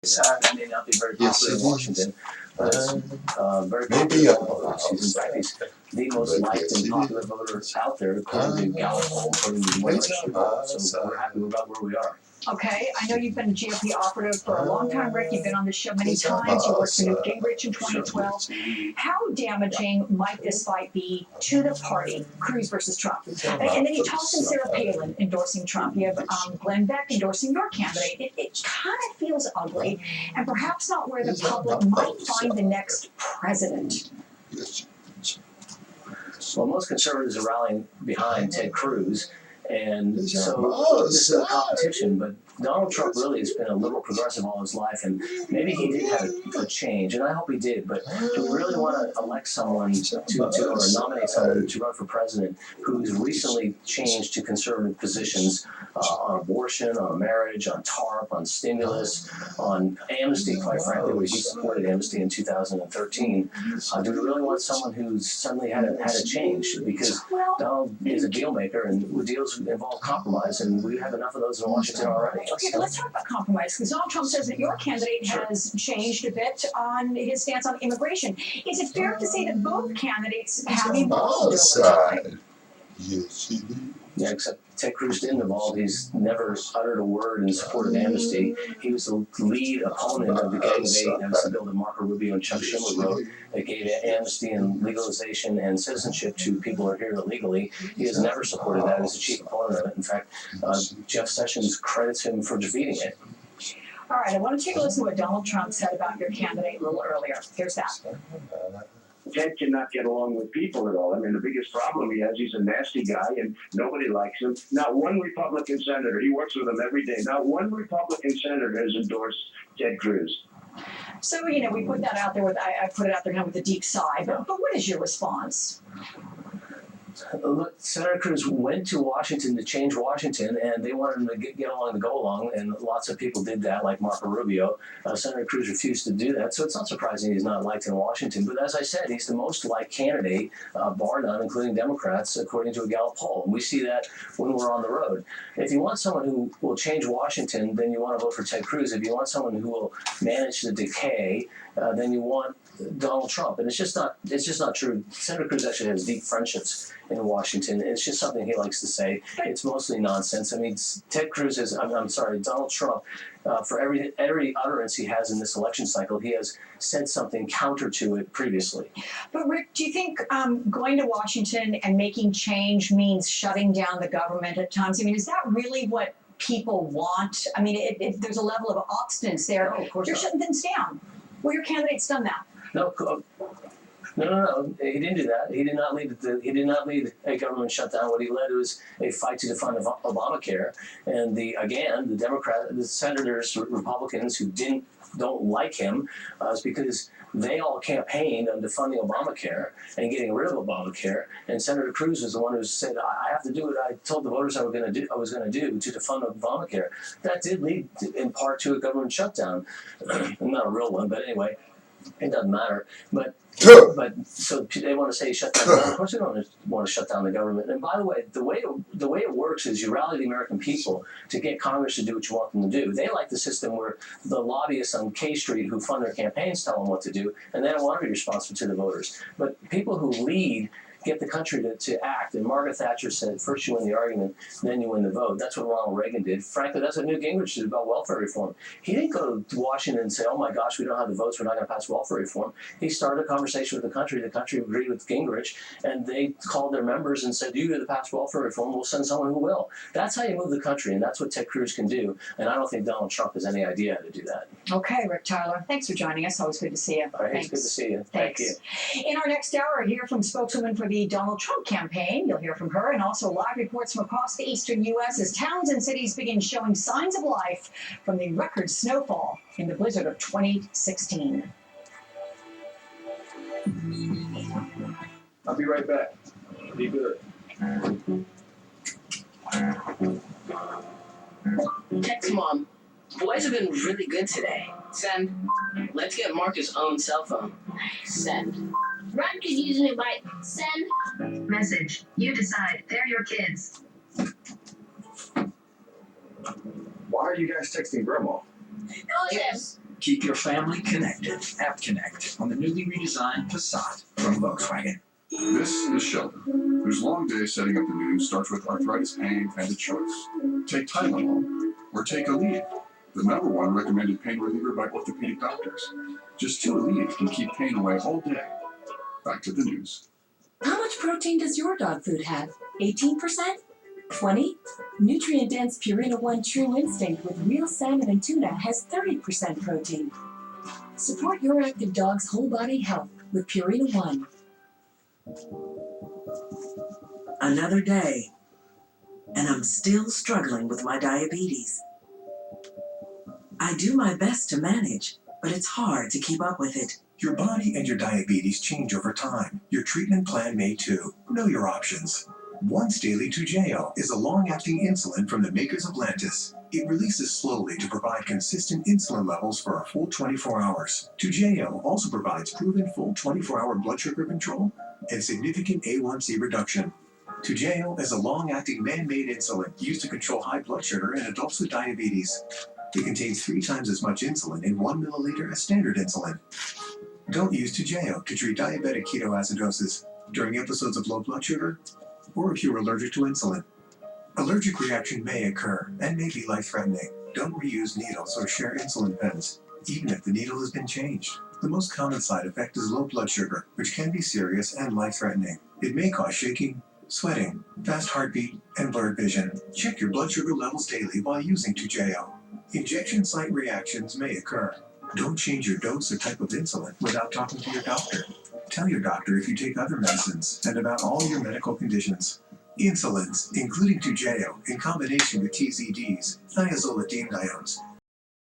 That may not be very popular in Washington, but it's very Maybe popular. In fact, he's the most liked and popular voter out there, according to Gallup poll, according to the Register poll. So we're happy about where we are. Okay, I know you've been a GOP operative for a long time, Rick. You've been on this show many times. You worked for Newt Gingrich in 2012. How damaging might this fight be to the party, Cruz versus Trump? And then you toss in Sarah Palin endorsing Trump. You have Glenn Beck endorsing your candidate. It kind of feels ugly, and perhaps not where the public might find the next president. Well, most conservatives are rallying behind Ted Cruz. And so this is a competition, but Donald Trump really has been a liberal progressive all his life, and maybe he did have a change, and I hope he did, but do we really want to elect someone or nominate someone to run for president who's recently changed to conservative positions on abortion, on marriage, on TARP, on stimulus, on amnesty, quite frankly, where he supported amnesty in 2013. Do we really want someone who's suddenly had a change? Because Donald is a deal maker, and deals involve compromise, and we have enough of those in Washington already. Okay, but let's talk about compromise, because Donald Trump says that your candidate has changed a bit on his stance on immigration. Is it fair to say that both candidates have evolved over time? Yes, he did. Yeah, except Ted Cruz didn't evolve. He's never uttered a word in support of amnesty. He was the lead opponent of the Gang of Eight. That was the bill that Marco Rubio and Chuck Schumer wrote that gave amnesty and legalization and citizenship to people who are here illegally. He has never supported that as the chief opponent of it. In fact, Jeff Sessions credits him for defeating it. All right, I want to take a listen to what Donald Trump said about your candidate a little earlier. Here's that. Ted cannot get along with people at all. I mean, the biggest problem he has, he's a nasty guy and nobody likes him. Not one Republican senator, he works with them every day, not one Republican senator has endorsed Ted Cruz. So, you know, we put that out there with, I put it out there now with a deep sigh, but what is your response? Look, Senator Cruz went to Washington to change Washington, and they wanted him to get along to go along, and lots of people did that, like Marco Rubio. Senator Cruz refused to do that, so it's not surprising he's not liked in Washington. But as I said, he's the most liked candidate, bar none, including Democrats, according to a Gallup poll. And we see that when we're on the road. If you want someone who will change Washington, then you want to vote for Ted Cruz. If you want someone who will manage the decay, then you want Donald Trump. And it's just not true. Senator Cruz actually has deep friendships in Washington. It's just something he likes to say. It's mostly nonsense. I mean, Ted Cruz is, I'm sorry, Donald Trump, for every utterance he has in this election cycle, he has said something counter to it previously. But Rick, do you think going to Washington and making change means shutting down the government at times? I mean, is that really what people want? I mean, there's a level of obstinance there. No, of course You're not. shutting things down. Well, your candidate's done that. No, he didn't do that. He did not lead a government shutdown. What he led was a fight to defund Obamacare, and the senators, Republicans who don't like him, is because they all campaigned on defunding Obamacare and getting rid of Obamacare. And Senator Cruz was the one who said, "I have to do what I told the voters I was going to do to defund Obamacare." That did lead, in part, to a government shutdown. Not a real one, but anyway. It doesn't matter, but so they want to say shut down. Of course, they don't want to shut down the government. And by the way, the way it works is you rally the American people to get Congress to do what you want them to do. They like the system where the lobbyists on K Street who fund their campaigns tell them what to do, and they don't want to be responsible to the voters. But people who lead get the country to act. And Margaret Thatcher said, first you win the argument, then you win the vote. That's what Ronald Reagan did. Frankly, that's what Newt Gingrich did about welfare reform. He didn't go to Washington and say, oh my gosh, we don't have the votes, we're not going to pass welfare reform. He started a conversation with the country agreed with Gingrich, and they called their members and said, you to pass welfare reform, we'll send someone who will. That's how you move the country, and that's what Ted Cruz can do. And I don't think Donald Trump has any idea how to do that. Okay, Rick Tyler, thanks for joining us. Always good to see you. All right, it's good to see you. Thanks. Thank you. In our next hour, we'll hear from spokeswoman for the Donald Trump campaign. You'll hear from her, and also live reports from across the eastern U.S. as towns and cities begin showing signs of life from the record snowfall in the blizzard of 2016. I'll be right back. Be good. Text Mom. Boys have been really good today. Send. Let's get Marcus' own cell phone. Send. Run could use an invite. Send. Message. You decide. They're your kids. Why are you guys texting Grandma? Joseph, Keep your family connected. App Connect on the newly redesigned Passat from Volkswagen. This is Sheldon, whose long day setting up the news starts with arthritis pain and a choice. Take Tylenol or take Aleve, the #1 recommended pain reliever by orthopedic doctors. Just 2 Aleve can keep pain away all day. Back to the news. How much protein does your dog food have? 18%? 20? Nutrient-dense Purina One True Instinct with real salmon and tuna has 30% protein. Support your active dog's whole body health with Purina One. Another day, and I'm still struggling with my diabetes. I do my best to manage, but it's hard to keep up with it. Your body and your diabetes change over time. Your treatment plan may too. Know your options. Once Daily Toujeo is a long-acting insulin from the makers of Lantus. It releases slowly to provide consistent insulin levels for a full 24 hours. Toujeo also provides proven full 24-hour blood sugar control and significant A1C reduction. Toujeo is a long-acting man-made insulin used to control high blood sugar in adults with diabetes. It contains 3 times as much insulin in 1 milliliter as standard insulin. Don't use Toujeo to treat diabetic ketoacidosis during episodes of low blood sugar or if you're allergic to insulin. Allergic reaction may occur and may be life-threatening. Don't reuse needles or share insulin pens, even if the needle has been changed. The most common side effect is low blood sugar, which can be serious and life-threatening. It may cause shaking, sweating, fast heartbeat, and blurred vision. Check your blood sugar levels daily while using Toujeo. Injection site reactions may occur. Don't change your dose or type of insulin without talking to your doctor. Tell your doctor if you take other medicines and about all your medical conditions. Insulins, including Toujeo, in combination with TZDs, thiazolidinediones,